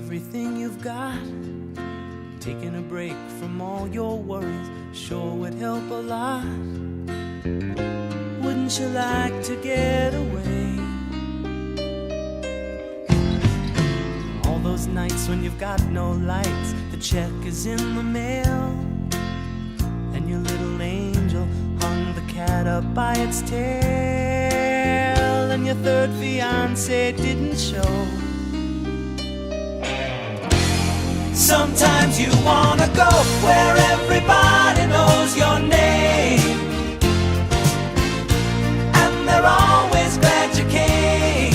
everything you've got. Taking a break from all your worries sure would help a lot. Wouldn't you like to get away? All those nights when you've got no lights, the check is in the mail, and your little angel hung the cat up by its tail, and your third fiancé didn't show. Sometimes you wanna go where everybody knows your name, and they're always glad you came.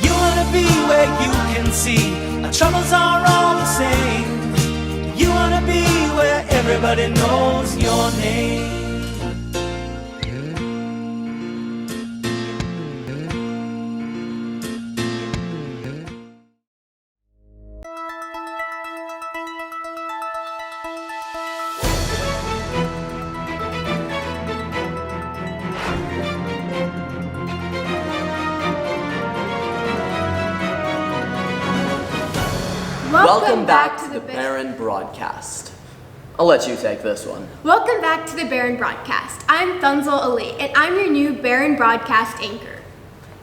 You wanna be where you can see our troubles are all the same. You wanna be where everybody knows your name. Welcome back to the Barron Broadcast. I'll let you take this one. Welcome back to the Barron Broadcast. I'm Thunzel Ali, and I'm your new Barron Broadcast anchor.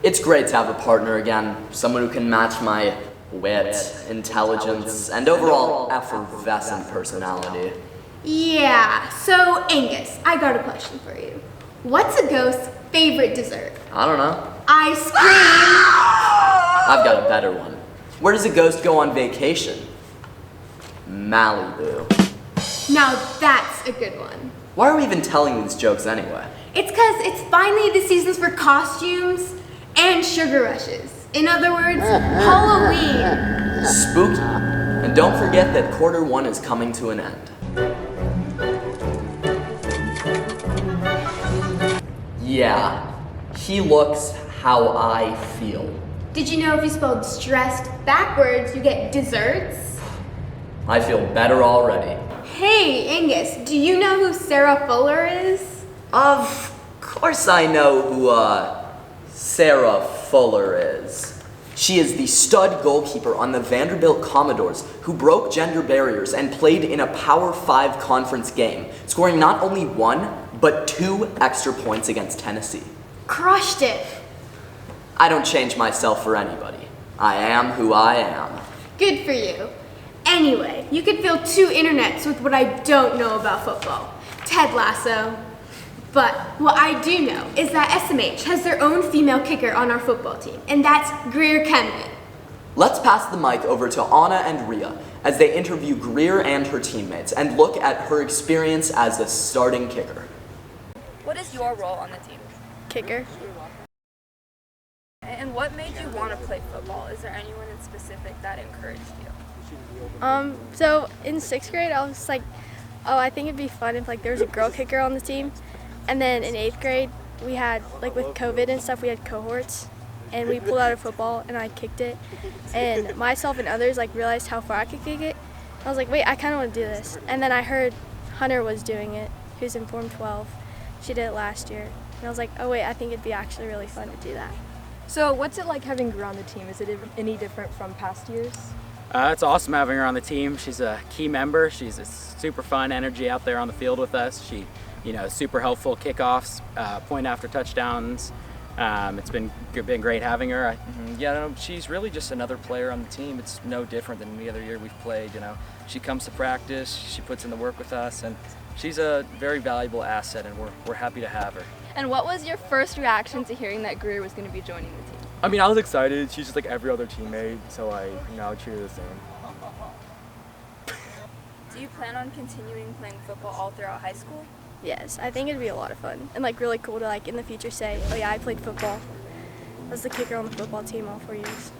It's great to have a partner again, someone who can match my wit, intelligence, and overall effervescent personality. Yeah, so Angus, I got a question for you. What's a ghost's favorite dessert? I don't know. Ice cream! I've got a better one. Where does a ghost go on vacation? Malibu. Now that's a good one. Why are we even telling these jokes anyway? It's because it's finally the seasons for costumes and sugar rushes. In other words, Halloween. Spooky. And don't forget that Q1 is coming to an end. Yeah, he looks how I feel. Did you know if you spelled stressed backwards, you get desserts? I feel better already. Hey, Angus, do you know who Sarah Fuller is? Of course I know who, Sarah Fuller is. She is the stud goalkeeper on the Vanderbilt Commodores who broke gender barriers and played in a Power 5 conference game, scoring not only 1, but 2 extra points against Tennessee. Crushed it. I don't change myself for anybody. I am who I am. Good for you. Anyway, you could fill 2 internets with what I don't know about football. Ted Lasso. But what I do know is that SMH has their own female kicker on our football team, and that's Greer Kenman. Let's pass the mic over to Anna and Rhea as they interview Greer and her teammates and look at her experience as a starting kicker. What is your role on the team? Kicker. And what made you want to play football? Is there anyone in specific that encouraged you? So in 6th grade, I was like, oh, I think it'd be fun if like there was a girl kicker on the team. And then in 8th grade, we had like with COVID and stuff, we had cohorts, and we pulled out a football and I kicked it. And myself and others like realized how far I could kick it. I was like, wait, I kind of want to do this. And then I heard Hunter was doing it, who's in Form 12. She did it last year. And I was like, oh wait, I think it'd be actually really fun to do that. So what's it like having Greer on the team? Is it any different from past years? It's awesome having her on the team. She's a key member. She's a super fun energy out there on the field with us. She, super helpful kickoffs, point after touchdowns. It's been great having her. She's really just another player on the team. It's no different than any other year we've played. She comes to practice, she puts in the work with us, and she's a very valuable asset, and we're happy to have her. And what was your first reaction to hearing that Greer was going to be joining the team? I mean, I was excited. She's just like every other teammate, so I treat her the same. Do you plan on continuing playing football all throughout high school? Yes, I think it'd be a lot of fun and like really cool to like in the future say, oh yeah, I played football. I was the kicker on the football team all 4 years.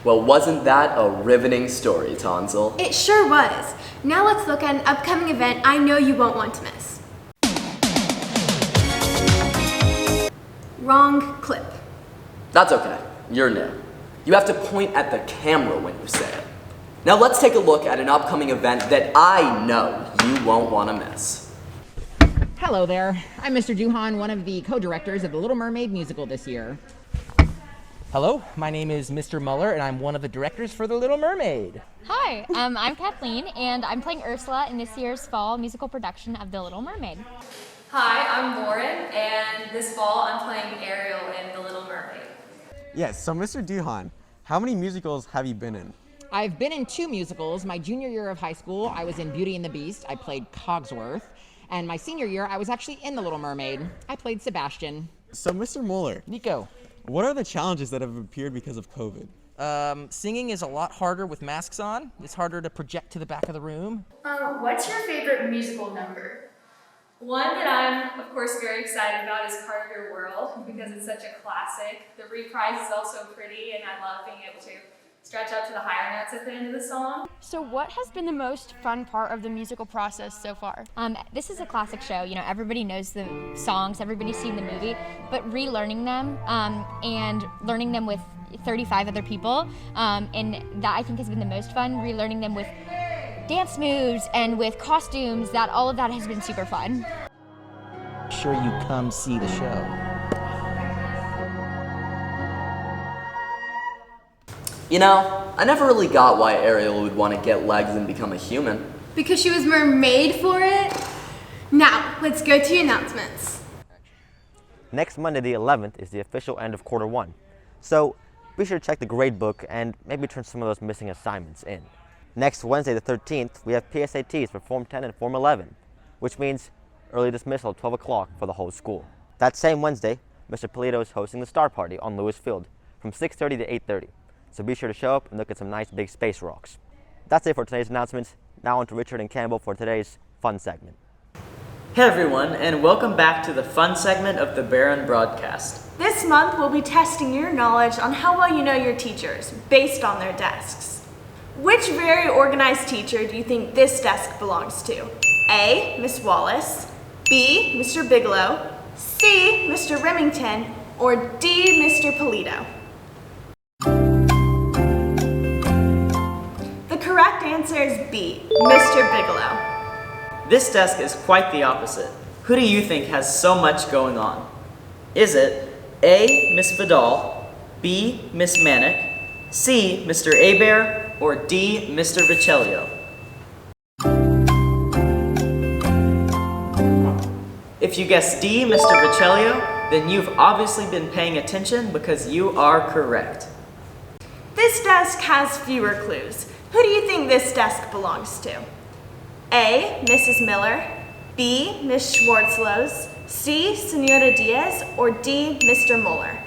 Well, wasn't that a riveting story, Tonsil? It sure was. Now let's look at an upcoming event I know you won't want to miss. Wrong clip. That's okay. You're new. You have to point at the camera when you say it. Now let's take a look at an upcoming event that I know you won't want to miss. Hello there. I'm Mr. Duhan, one of the co-directors of the Little Mermaid musical this year. Hello, my name is Mr. Muller, and I'm one of the directors for The Little Mermaid. Hi, I'm Kathleen, and I'm playing Ursula in this year's fall musical production of The Little Mermaid. Hi, I'm Lauren, and this fall I'm playing Ariel in The Little Mermaid. Yes, so Mr. Duhan, how many musicals have you been in? I've been in 2 musicals. My junior year of high school, I was in Beauty and the Beast. I played Cogsworth. And my senior year, I was actually in The Little Mermaid. I played Sebastian. So Mr. Muller, Nico, what are the challenges that have appeared because of COVID? singing is a lot harder with masks on. It's harder to project to the back of the room. What's your favorite musical number? One that I'm, of course, very excited about is Part of Your World because it's such a classic. The reprise is also pretty, and I love being able to stretch up to the higher notes at the end of the song. So what has been the most fun part of the musical process so far? This is a classic show. You know, everybody knows the songs, everybody's seen the movie, but relearning them and learning them with 35 other people, and that I think has been the most fun. Relearning them with dance moves and with costumes. All of that has been super fun. Make sure you come see the show. You know, I never really got why Ariel would want to get legs and become a human. Because she was mermaid for it? Now, let's go to announcements. Next Monday the 11th is the official end of quarter 1. So be sure to check the grade book and maybe turn some of those missing assignments in. Next Wednesday the 13th, we have PSATs for Form 10 and Form 11, which means early dismissal at 12 o'clock for the whole school. That same Wednesday, Mr. Polito is hosting the Star Party on Lewis Field from 6:30 to 8:30. So be sure to show up and look at some nice big space rocks. That's it for today's announcements. Now on to Richard and Campbell for today's fun segment. Hey everyone, and welcome back to the fun segment of the Barron broadcast. This month we'll be testing your knowledge on how well you know your teachers based on their desks. Which very organized teacher do you think this desk belongs to? A, Miss Wallace, B, Mr. Bigelow, C, Mr. Remington, or D, Mr. Polito? The correct answer is B, Mr. Bigelow. This desk is quite the opposite. Who do you think has so much going on? Is it A, Miss Vidal, B, Miss Manick, C, Mr. Hebert, or D, Mr. Vicellio? If you guess D, Mr. Vicellio, then you've obviously been paying attention because you are correct. This desk has fewer clues. Who do you think this desk belongs to? A, Mrs. Miller, B, Miss Schwartzlows, C, Senora Diaz, or D, Mr. Muller?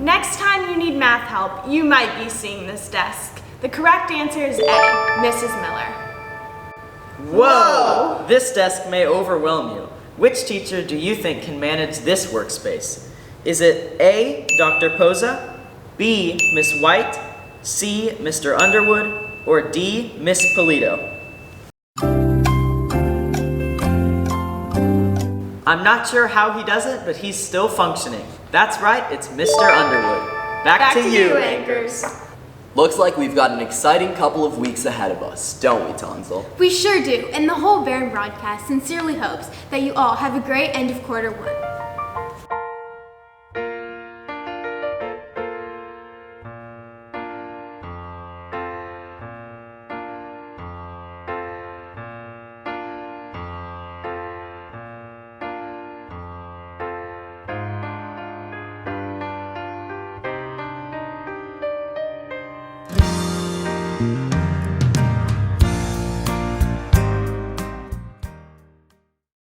Next time you need math help, you might be seeing this desk. The correct answer is A, Mrs. Miller. Whoa! This desk may overwhelm you. Which teacher do you think can manage this workspace? Is it A, Dr. Poza, B, Miss White, C, Mr. Underwood, or D, Miss Polito? I'm not sure how he does it, but he's still functioning. That's right, it's Mr. Underwood. Back to you, anchors. Looks like we've got an exciting couple of weeks ahead of us, don't we, Tonsil? We sure do, and the whole Barron broadcast sincerely hopes that you all have a great end of quarter 1.